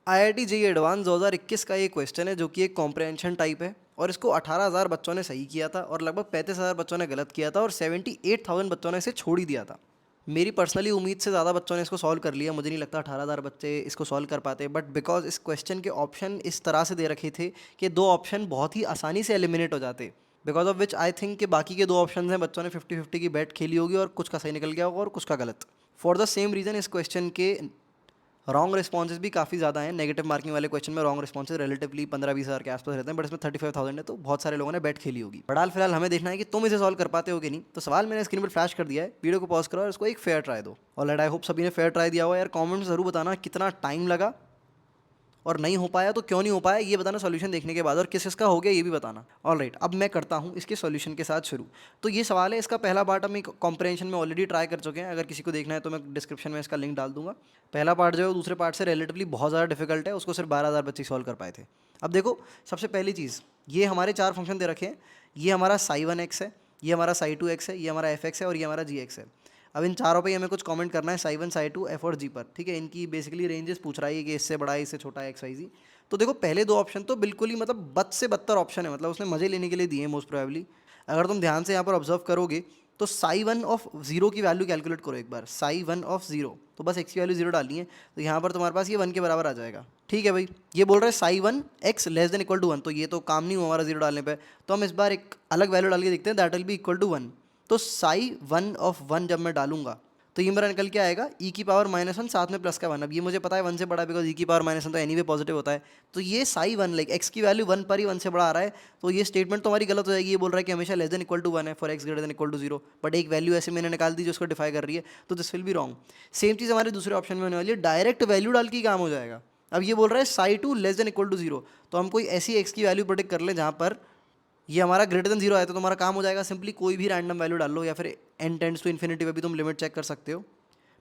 IIT JEE advance 2021 का ये question है जो कि एक कॉम्प्रहेंशन टाइप है और इसको 18,000 बच्चों ने सही किया था और लगभग 35,000 बच्चों ने गलत किया था और 78,000 बच्चों ने इसे छोड़ ही दिया था। मेरी पर्सनली उम्मीद से ज़्यादा बच्चों ने इसको सॉल्व कर लिया। मुझे नहीं लगता 18,000 बच्चे इसको सॉल्व कर पाते, बट बिकॉज इस क्वेश्चन के ऑप्शन इस तरह से दे रखे थे कि दो ऑप्शन बहुत ही आसानी से एलिमिनेट हो जाते, because of which I think कि बाकी के दो ऑप्शन हैं बच्चों ने 50-50 की बैट खेली होगी और कुछ का सही निकल गया होगा और कुछ का गलत। फॉर द सेम रीज़न इस क्वेश्चन के रॉन्ग रिस्पॉन्सेज भी काफ़ी ज़्यादा हैं। नेगेटिव मार्किंग वाले क्वेश्चन में रॉन्ग रिस्पॉन्सेज रिलेटिवली 15-20 हज़ार के आसपास रहते हैं, बट इसमें 35,000 है तो बहुत सारे लोगों ने बैट खेली होगी। बट फिलहाल हमें देखना है कि तुम इसे सॉल्व कर पाते हो कि नहीं। तो सवाल मैंने स्क्रीन पर फ्लैश कर दिया है, वीडियो को पॉज करो और इसको एक फेयर ट्राई दो। ऑलराइट, आई होप सभी ने फेयर ट्राई दिया हुआ है यार। कॉमेंट में जरूर बताना कितना टाइम लगा और नहीं हो पाया तो क्यों नहीं हो पाया ये बताना सॉल्यूशन देखने के बाद, और किस किसका हो गया ये भी बताना। ऑलराइट, अब मैं करता हूँ इसके सॉल्यूशन के साथ शुरू। तो ये सवाल है, इसका पहला पार्ट हम कॉम्प्रहेंशन में ऑलरेडी ट्राई कर चुके हैं। अगर किसी को देखना है तो मैं डिस्क्रिप्शन में इसका लिंक डाल दूंगा। पहला पार्ट जो है दूसरे पार्ट से रिलेटिवली बहुत ज़्यादा डिफिकल्ट है, उसको सिर्फ 12,000 बच्चे सॉल्व कर पाए थे। अब देखो, सबसे पहली चीज़, ये हमारे चार फंक्शन दे रखे हैं। ये हमारा साई1x है, ये हमारा साई2x है, ये हमारा एफ है और ये हमारा जी है। अब इन चारों पे हमें कुछ कमेंट करना है साई1, साई2, एफ और जी पर। ठीक है, इनकी बेसिकली रेंजेस पूछ रहा है कि इससे बड़ा है, इससे छोटा है, एक्स वाई जी। तो देखो, पहले दो ऑप्शन तो बिल्कुल ही मतलब बद से बदतर ऑप्शन है, मतलब उसने मजे लेने के लिए दिए हैं मोस्ट प्रोबेबली। अगर तुम ध्यान से यहाँ पर ऑब्जर्व करोगे तो साई1 ऑफ जीरो की वैल्यू कैलकुलेट करो एक बार। साई1 ऑफ जीरो, तो बस एक्स की वैल्यू जीरो डालनी है, तो यहाँ पर तुम्हारे पास ये 1 के बराबर आ जाएगा। ठीक है भाई, ये बोल रहा है साई1 X less than equal to 1, तो ये तो काम नहीं हुआ हमारा जीरो डालने पे। तो हम इस बार एक अलग वैल्यू डाल के देखते हैं, that will be equal to 1। तो साई1 ऑफ 1 जब मैं डालूंगा तो ये मेरा निकल के आएगा ई की पावर -1 साथ में प्लस का 1। अब ये मुझे पता है 1 से बड़ा, बिकॉज ई की पावर -1 तो एनीवे पॉजिटिव होता है। तो ये साई1 लाइक एक्स की वैल्यू 1 पर ही 1 से बड़ा आ रहा है, तो ये स्टेटमेंट तो हमारी गलत हो जाएगी। ये बोल रहा है कि हमेशा लेस देन इक्वल टू 1 है for x greater than equal to 0, but एक वैल्यू ऐसे मैंने निकाल दी जो उसको डिफाई कर रही है, तो this will be wrong. Same चीज़ हमारे दूसरे ऑप्शन में होने वाली है, डायरेक्ट वैल्यू डाल के ही काम हो जाएगा। अब ये बोल रहा है साई2 लेस देन इक्वल टू 0, तो हम कोई ऐसी एक्स की वैल्यू प्रोडिक्ट कर लें जहाँ पर ये हमारा ग्रेटर देन 0 आया, तो तुम्हारा काम हो जाएगा सिंपली कोई भी रैंडम वैल्यू डाल लो, या फिर n टेंड्स टू इन्फिनिटी पे भी तुम लिमिट चेक कर सकते हो।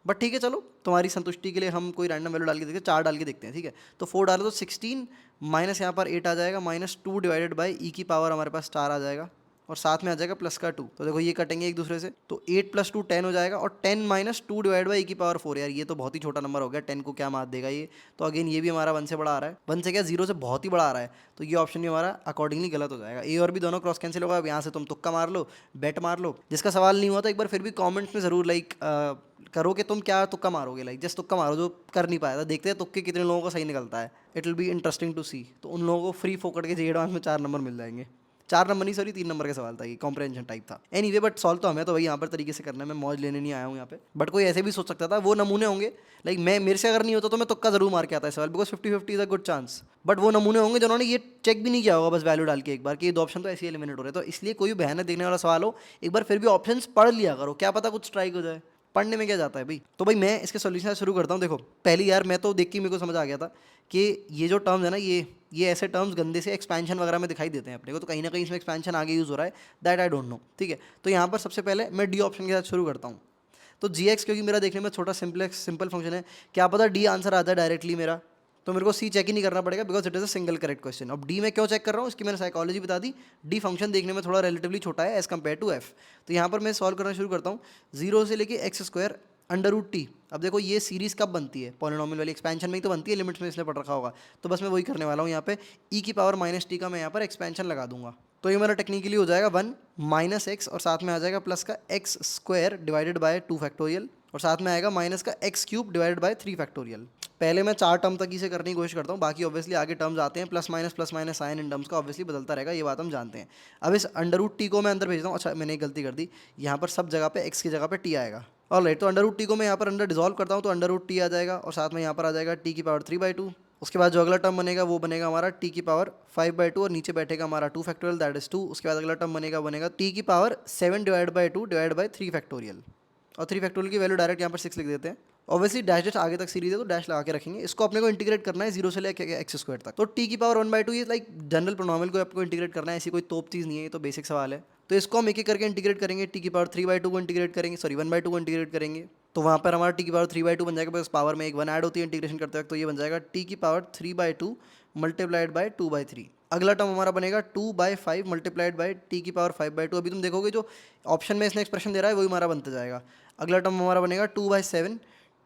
बट ठीक है, चलो तुम्हारी संतुष्टि के लिए हम कोई रैंडम वैल्यू डाल के देखते हैं, 4 डाल के देखते हैं। ठीक है, तो 4 डालो तो 16 माइनस यहाँ पर 8 आ जाएगा, -2 डिवाइडेड बाई ई की पावर हमारे पास स्टार आ जाएगा और साथ में आ जाएगा प्लस का 2। तो देखो ये कटेंगे एक दूसरे से, तो 8 + 2 10 हो जाएगा और 10 - 2 डिवाइड बाई ई की पावर 4। यार ये तो बहुत ही छोटा नंबर हो गया, 10 को क्या मात देगा ये। तो अगेन ये भी हमारा 1 से बड़ा आ रहा है, 1 से क्या 0 से बहुत ही बड़ा आ रहा है, तो ये ऑप्शन भी हमारा अकॉर्डिंगली गलत हो जाएगा। ए और भी दोनों क्रॉस कैंसिल होगा। अब यहाँ से तुम तुक्का मार लो, बेट मार लो। जिसका सवाल नहीं हुआ तो एक बार फिर भी कॉमेंट्स में ज़रूर लाइक करो कि तुम क्या तुक्का मारोगे, लाइक जस्ट तुक्का मारो जो कर नहीं पाया था। देखते हैं तुक्के कितने लोगों को सही निकलता है, it will be interesting to see. तो उन लोगों को फ्री फोकट के जेईई एडवांस में 4 नंबर मिल जाएंगे। 4 नंबर नहीं, सॉरी 3 नंबर का सवाल था, ये कॉम्प्रहेंशन टाइप था। एनीवे बट सॉल्व तो हमें तो भाई यहाँ पर तरीके से करना है, मैं मौज लेने नहीं आया हूँ यहाँ पे। बट कोई ऐसे भी सोच सकता था, वो नमूने होंगे लाइक मैं, मेरे से अगर नहीं होता तो मैं तुक्का जरूर मार के आता है सवाल, because 50-50 is a good chance. But वो नमूने होंगे जिन्होंने ये चेक भी नहीं किया होगा, बस वैल्यू डाल के एक बार कि ये दो ऑप्शन तो ऐसे ही एलिमिनेट हो रहे हैं। तो इसलिए कोई भी भयानक देखने वाला सवाल हो, एक बार फिर भी ऑप्शन पढ़ लिया करो, क्या पता कुछ स्ट्राइक हो जाए। पढ़ने में क्या जाता है भाई। तो भाई मैं इसके सोल्यूशन शुरू करता हूँ। देखो पहली यार, मैं तो देख के मेरे को समझ आ गया था कि ये जो टर्म्स है ना, ये ऐसे टर्म्स गंदे से एक्सपेंशन वगैरह में दिखाई देते हैं अपने को, तो कहीं ना कहीं इसमें एक्सपेंशन आगे यूज़ हो रहा है, दैट आई डोंट नो। ठीक है, तो यहाँ पर सबसे पहले मैं डी ऑप्शन के साथ शुरू करता हूँ। तो जी एक्स, क्योंकि मेरा देखने में छोटा सिंपल फंक्शन है, क्या पता डी आंसर आता है डायरेक्टली मेरा, तो मेरे को सी चेक ही नहीं करना पड़ेगा, because it is a single correct question. अब डी में क्यों चेक कर रहा हूँ, इसकी मैंने साइकोलॉजी बता दी। डी फंक्शन देखने में थोड़ा रिलेटिवली छोटा है एज कम्पेयर टू एफ। तो यहाँ पर मैं सॉल्व करना शुरू करता हूँ, 0 से लेके x² √t। अब देखो ये सीरीज़ कब बनती है, पॉलिनॉमियल वाली एक्सपेंशन में ही तो बनती है, लिमिट्स में इसलिए पढ़ रखा होगा। तो बस मैं वही करने वाला हूँ यहाँ पे, ई की पावर -t का मैं यहाँ पर एक्सपेंशन लगा दूंगा। तो ये मेरा टेक्निकली हो जाएगा 1 - x और साथ में आ जाएगा प्लस का x² डिवाइडेड बाय 2 फैक्टोरियल और साथ में आएगा माइनस का x³ डिवाइडेड बाय 3 फैक्टोरियल। पहले मैं 4 टर्म तक इसे करने की कोशिश करता हूँ, बाकी ऑब्वियसली आगे टर्म्स आते हैं, plus minus sign in terms का ऑब्वियसली बदलता रहेगा, ये बात हम जानते हैं। अब इस √t को मैं अंदर भेजता हूँ। अच्छा मैंने एक गलती कर दी, यहाँ पर सब जगह पे x की जगह पे t आएगा। ऑलराइट, तो √t को मैं यहाँ पर अंदर डिजोल्व करता हूँ, तो √t आ जाएगा और साथ में यहाँ पर आ जाएगा t की पावर 3/2। उसके बाद जो अगला टर्म बनेगा वो बनेगा हमारा t की पावर 5/2 और नीचे बैठेगा हमारा 2 फैक्टोरियल दैट इज 2। उसके बाद अगला टर्म बनेगा t की power 7 divide by 2 divide by 3 factorial, और 3 फैक्टोरियल की वैल्यू डायरेक्ट यहाँ पर 6 लिख देते हैं। ऑब्वियसली डैश डैश आगे तक सीरीज है तो डैश लगा के रखेंगे। इसको अपने को इंटीग्रेट करना है 0 से लेकर x² तक। तो t की पावर 1/2 ये लाइक जनरल प्रोनोमिनल को आपको इंटीग्रेट करना है, ऐसी कोई तोप चीज़ नहीं है, ये तो बेसिक सवाल है। तो इसको हम एक एक करके इंटीग्रेट करेंगे, t की पावर 3/2 को इंटीग्रेट करेंगे, सॉरी 1/2 को इंटीग्रेट करेंगे, तो वहाँ पर हमारा t की पावर 3/2 बन जाएगा, बस पावर में एक 1 ऐड होती है इंटीग्रेशन करते वक्त, तो ये बन जाएगा t की पावर 3/2 मल्टीप्लाइड बाय 2/3। अगला टर्म हमारा बनेगा 2/5 मल्टीप्लाइड बाय t की पावर 5/2। अभी तुम देखोगे जो ऑप्शन में इसने एक्सप्रेशन दे रहा है वही हमारा बनता जाएगा। अगला टर्म हमारा बनेगा 2/7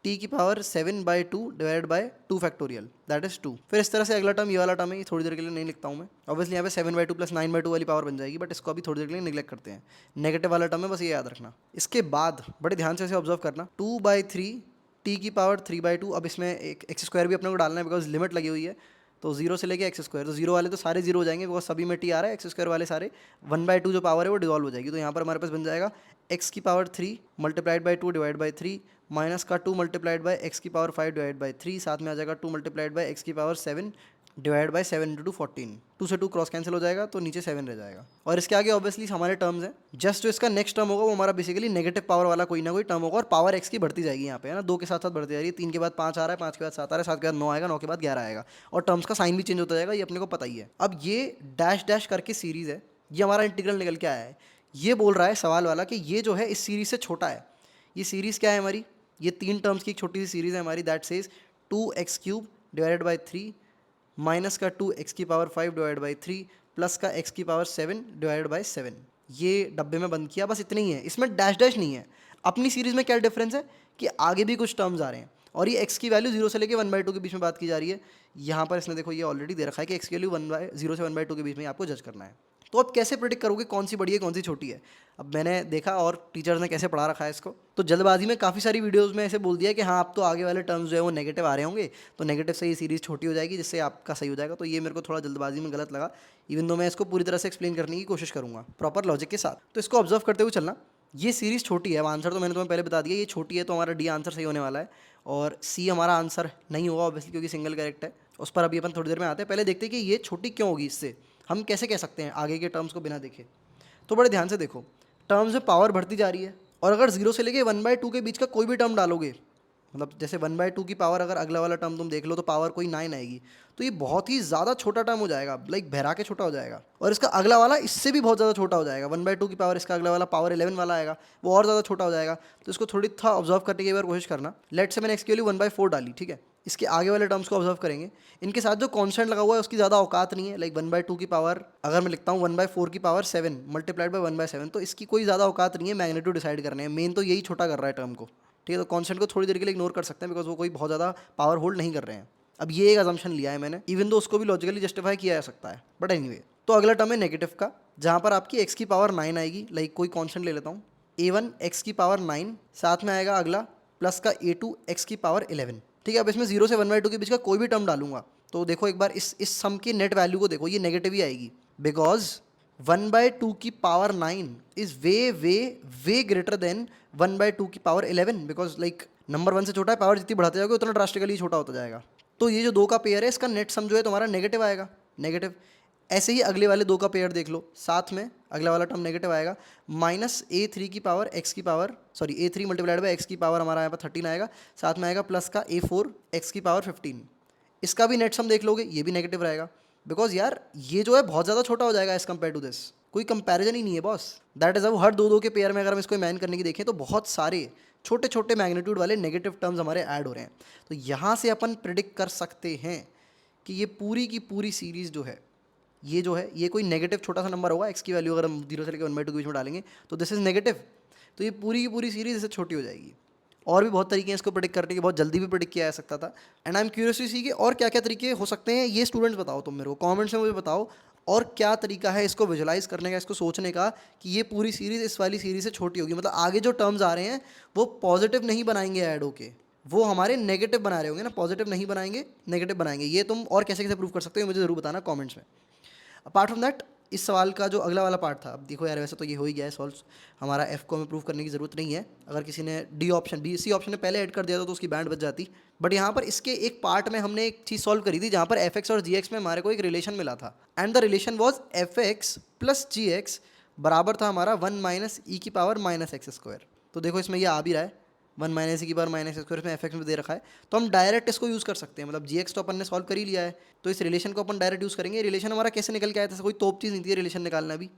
टी की power 7/2 divide by 2 factorial that is 2। फिर इस तरह से अगला टर्म, ये वाला टर्म है, ये थोड़ी देर के लिए नहीं लिखता हूँ मैं। ऑब्वियसली यहाँ पे 7/2 प्लस 9/2 वाली पावर बन जाएगी, बट इसको अभी थोड़ी देर के लिए निगलेक्ट करते हैं। नेगेटिव वाला टर्म है, बस ये याद रखना। इसके बाद बड़े ध्यान से इसे ऑब्जर्व करना, 2/3 टी की पावर 3/2। अब इसमें एक एक्स स्क्वायर भी अपने को डालना है बिकॉज लिमिट लगी हुई है, तो जीरो से लेके एक्स स्क्वायर, तो जीरो वाले तो सारे जीरो हो जाएंगे बिकॉज सभी में टी आ रहा है। एक्स स्क्वायर वाले सारे 1/2 जो पावर है वो डिजॉल्व हो जाएगी। तो यहाँ पर हमारे पास बन जाएगा एक्स की power 3 multiplied by 2 divide by 3 minus का 2 मल्टीप्लाइड बाई एक्स की पावर 5 डिवाइड बाई 3, साथ में आ जाएगा 2 मल्टीप्लाइड बाई एक्स की पावर 7 डिवाइड बाई 7 इंटू 14। 2 से 2 क्रॉस कैंसिल हो जाएगा, तो नीचे 7 रह जाएगा। और इसके आगे ऑब्वियसली हमारे टर्म्स हैं। जस्ट जो इसका नेक्स्ट टर्म होगा वो हमारा बेसिकली नेगेटिव पावर वाला कोई ना कोई टर्म होगा, और पावर एक्स की बढ़ती जाएगी यहाँ पे, है ना, 2 के साथ साथ बढ़ती जा रही है। 3 के बाद 5 आ रहा है, 5 के बाद 7 आ रहा है, 7 के बाद 9 आएगा, 9 के बाद 11 आएगा, और टर्म्स का साइन भी चेंज होता जाएगा, ये अपने को पता ही है। अब ये डैश डैश करके सीरीज़ है, ये हमारा इंटीग्रल निकल के आया है। ये बोल रहा है सवाल वाला कि ये जो है इस सीरीज़ से छोटा है। ये सीरीज़ क्या है हमारी, ये 3 टर्म्स की एक छोटी सी सीरीज़ है हमारी, that says 2x³ divided by 3 minus का 2x की पावर 5 डिवाइड बाई 3 प्लस का x की पावर 7 डिवाइड बाई 7। ये डब्बे में बंद किया, बस इतना ही है, इसमें डैश डैश नहीं है। अपनी सीरीज़ में क्या डिफरेंस है कि आगे भी कुछ टर्म्स आ रहे हैं, और ये x की वैल्यू 0 से लेके 1/2 के बीच में बात की जा रही है। यहाँ पर इसने देखो ये ऑलरेडी दे रखा है कि x की वैल्यू 0 से 1/2 के बीच में आपको जज करना है। तो अब कैसे प्रिडिक्ट करोगे कौन सी बड़ी है कौन सी छोटी है? अब मैंने देखा और टीचर्स ने कैसे पढ़ा रखा है इसको, तो जल्दबाजी में काफ़ी सारी वीडियोस में ऐसे बोल दिया कि हाँ अब तो आगे वाले टर्म्स जो है वो नेगेटिव आ रहे होंगे, तो नेगेटिव से ये सीरीज़ छोटी हो जाएगी जिससे आपका सही हो जाएगा। तो ये मेरे को थोड़ा जल्दबाजी में गलत लगा, इवन दो मैं इसको पूरी तरह से एक्सप्लेन करने की कोशिश करूँगा प्रॉपर लॉजिक के साथ। तो इसको ऑब्जर्व करते हुए चलना, ये सीरीज़ छोटी है। अब आंसर तो मैंने तुम्हें पहले बता दिया, ये छोटी है, तो हमारा डी आंसर सही होने वाला है, और सी हमारा आंसर नहीं होगा ऑब्वियसली क्योंकि सिंगल करेक्ट है। उस पर अभी अपन थोड़ी देर में आते हैं। पहले देखते हैं कि ये छोटी क्यों होगी, इससे हम कैसे कह सकते हैं आगे के टर्म्स को बिना देखे। तो बड़े ध्यान से देखो, टर्म्स में पावर बढ़ती जा रही है, और अगर 0 से लेके 1/2 के बीच का कोई भी टर्म डालोगे, मतलब जैसे 1/2 की पावर अगर अगला वाला टर्म तुम देख लो तो पावर कोई 9 आएगी, तो ये बहुत ही ज़्यादा छोटा टर्म हो जाएगा, लाइक बहरा के छोटा हो जाएगा। और इसका अगला वाला इससे भी बहुत ज़्यादा छोटा हो जाएगा, 1/2 की पावर इसका अगला वाला पावर 11 वाला आएगा, वो और ज़्यादा छोटा हो जाएगा। तो इसको थोड़ी था ऑब्जर्व करने की बार कोशिश करना। लेट से मैंने एक्स की वैल्यू 1/4 डाली, ठीक है, इसके आगे वाले टर्म्स को ऑब्जर्व करेंगे, इनके साथ जो कॉन्स्टेंट लगा हुआ है उसकी ज़्यादा औकात नहीं है। लाइक 1/2 की पावर अगर मैं लिखता हूँ 1/4 की पावर 7 मल्टीप्लाइड बाई 1/7, तो इसकी कोई ज़्यादा औकात नहीं है मैग्नीट्यूड डिसाइड करने में। मेन तो यही छोटा कर रहा है टर्म को, ठीक है। तो कॉन्स्टेंट को थोड़ी देर के लिए इग्नोर कर सकते हैं बिकॉज वो कोई बहुत ज़्यादा पावर होल्ड नहीं कर रहे हैं। अब ये एक अजम्पशन लिया है मैंने, इवन दो उसको भी लॉजिकली जस्टिफाई किया जा सकता है, बट एनीवे। तो अगला टर्म है नेगेटिव का, जहाँ पर आपकी एक्स की पावर 9 आएगी। लाइक कोई कॉन्स्टेंट ले लेता हूँ, a1 एक्स की पावर 9, साथ में आएगा अगला प्लस का a2 एक्स की पावर 11, ठीक है। अब इसमें 0 से 1/2 के बीच का कोई भी टर्म डालूंगा तो देखो एक बार इस सम की नेट वैल्यू को देखो, ये नेगेटिव ही आएगी बिकॉज 1/2 की power 9 is way way way greater than 1/2 की पावर 11, बिकॉज लाइक नंबर 1 से छोटा है, पावर जितनी बढ़ाते जाओगे उतना ड्रास्टिकली छोटा होता जाएगा। तो ये जो दो का पेयर है इसका नेट सम जो है तुम्हारा नेगेटिव आएगा, नेगेटिव। ऐसे ही अगले वाले दो का पेयर देख लो, साथ में अगला वाला टर्म नेगेटिव आएगा, माइनस a3 की पावर एक्स की power sorry a3 multiplied by x की पावर हमारा यहाँ पर 13 आएगा, साथ में आएगा प्लस का a4 एक्स की पावर 15। इसका भी नेट सम देख लोगे, ये भी नेगेटिव रहेगा बिकॉज यार ये जो है बहुत ज़्यादा छोटा हो जाएगा एज़ कम्पेयर टू दिस, कोई कंपैरिजन ही नहीं है बॉस। दैट इज अब हर दो दो के पेयर में अगर हम इसको मैन करने की देखें तो बहुत सारे छोटे छोटे मैग्नीट्यूड वाले नेगेटिव टर्म्स हमारे ऐड हो रहे हैं। तो यहाँ से अपन प्रिडिक्ट कर सकते हैं कि ये पूरी की पूरी सीरीज़ जो है ये जो है ये कोई नेगेटिव छोटा सा नंबर होगा। एक्स की वैल्यू अगर हम 0 से लेकर 1/2 के बीच में डालेंगे तो दिस इज नेगेटिव, तो ये पूरी की पूरी सीरीज इससे छोटी हो जाएगी। और भी बहुत तरीके हैं इसको प्रिडिक्ट करने के, बहुत जल्दी भी प्रिडिक्ट किया जा सकता था। And I am curious to see कि और क्या क्या तरीके हो सकते हैं, ये स्टूडेंट्स बताओ तुम मेरे को कमेंट्स में मुझे बताओ, और क्या तरीका है इसको विजुलाइज करने का, इसको सोचने का कि ये पूरी सीरीज़ इस वाली सीरीज़ से छोटी होगी। मतलब आगे जो टर्म्स आ रहे हैं वो पॉजिटिव नहीं बनाएंगे ऐड होके, वो हमारे नेगेटिव बना रहे होंगे ना, पॉजिटिव नहीं बनाएंगे नेगेटिव बनाएंगे। ये तुम और कैसे कैसे प्रूव कर सकते हो मुझे ज़रूर बताना कमेंट्स में। अपार्ट फ्रॉम दैट इस सवाल का जो अगला वाला पार्ट था, अब देखो यार वैसे तो ये हो ही गया है सॉल्व, हमारा एफ को हमें प्रूव करने की ज़रूरत नहीं है। अगर किसी ने D option B C option में पहले ऐड कर दिया था तो उसकी बैंड बच जाती। बट यहाँ पर इसके एक पार्ट में हमने एक चीज़ सॉल्व करी थी जहाँ पर एफ एक्स और जी एक्स में हमारे को एक रिलेशन मिला था, and the relation was F X plus G X बराबर था हमारा 1 माइनस ई की पावर माइनस एक्स स्क्वायर। तो देखो इसमें ये आ भी रहा है 1 माइनस ई की पावर माइनस स्क्वायर, इसमें एफ एक्स में दे रखा है, तो हम डायरेक्ट इसको यूज़ कर सकते हैं। मतलब जी एक्स तो अपन ने सॉल्व कर ही लिया है, तो इस रिलेशन को अपन डायरेक्ट यूज़ करेंगे। रिलेशन हमारा कैसे निकल के आया था, कोई तोप चीज़ नहीं थी रिलेशन निकालना भी।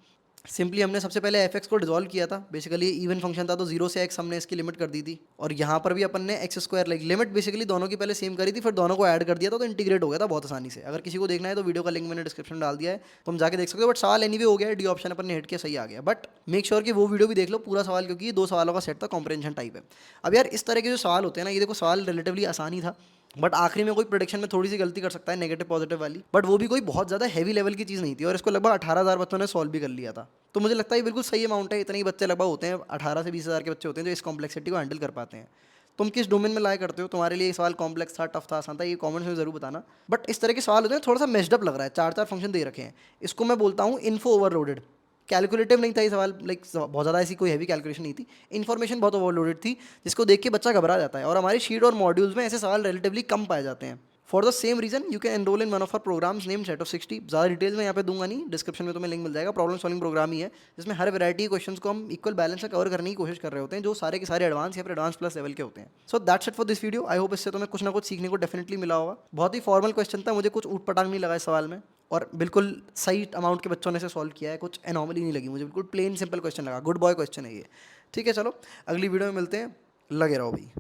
सिंपली हमने सबसे पहले एफ को डिजोल्व किया था। बेसिकली इवन फंक्शन था तो 0 से x हमने इसकी लिमिट कर दी थी, और यहाँ पर भी अपन ने x square like limit basically दोनों की पहले सेम करी थी, फिर दोनों को ऐड कर दिया था तो इंटीग्रेट हो गया था बहुत आसानी से। अगर किसी को देखना है तो वीडियो का लिंक मैंने डिस्क्रिप्शन में डाल दिया है, तुम जाके देख सकते हो। बट सवाल एनीवे हो गया है, डी ऑप्शन अपन ने हिट किया, सही आ गया। बट मेक श्योर कि वो वीडियो भी देख लो पूरा सवाल, क्योंकि ये 2 सवालों का सेट था, कॉम्प्रहेंशन टाइप है। अब यार इस तरह के जो सवाल होते हैं ना, ये देखो सवाल रिलेटिवली आसान ही था, बट आखिरी में कोई प्रोडिक्शन में थोड़ी सी गलती कर सकता है, नेगेटिव पॉजिटिव वाली, बट वो भी कोई बहुत ज़्यादा हैवी लेवल की चीज़ नहीं थी, और इसको लगभग 18,000 बच्चों ने सॉल्व भी कर लिया था। तो मुझे लगता है ये बिल्कुल सही अमाउंट है। इतने ही बच्चे लगभग होते हैं, 18 से 20,000 के बच्चे होते हैं जो इस कॉम्प्लेक्सिटी को हैंडल कर पाते हैं। तुम किस डोमेन में लाया करते हो, तुम्हारे लिए ये सवाल कॉम्प्लेक्स था, टफ था, आसान था, ये कमेंट्स में जरूर बताना। बट इस तरह के सवाल होते हैं, थोड़ा सा मेस्ड अप लग रहा है, 4-4 फंक्शन दे रखे हैं, इसको मैं बोलता हूँ इन्फो ओवरलोडेड। कैलकुलेटिव नहीं था ये सवाल, लाइक बहुत ज़्यादा ऐसी कोई हैवी कैलकुलेशन नहीं थी, इन्फॉर्मेशन बहुत ओवरलोडेड थी, जिसको देख के बच्चा घबरा जाता है। और हमारी शीट और मॉड्यूल्स में ऐसे सवाल रिलेटिवली कम पाए जाते हैं। For the same reason you can enrol in one of our programmes name set of 60। ज़्यादा डिटेल्स में यहाँ पे दूंगा नहीं, डिस्क्रिप्शन में तुम्हें लिंक मिल जाएगा। प्रॉब्लम सॉल्विंग प्रोग्राम ही है, जिसमें हर वैरायटी के क्वेश्चंस को हम इक्वल बैलेंस से कवर करने की कोशिश कर रहे होते हैं, जो सारे के सारे एडवांस या फिर एडवांस प्लस लेवल के होते हैं। So that's it for this video. I hope इससे तुम्हें कुछ ना कुछ सीखने को डेफिनेटली मिला होगा। बहुत ही फॉर्मल क्वेश्चन था, मुझे कुछ ऊट पटांग नहीं लगा इस सवाल में, और बिल्कुल सही अमाउंट के बच्चों ने इसे सॉल्व किया है, कुछ एनॉमली नहीं लगी मुझे, बिल्कुल प्लेन सिंपल क्वेश्चन लगा, गुड बॉय क्वेश्चन है ये। ठीक है, चलो अगली वीडियो में मिलते हैं, लगे रहो भाई।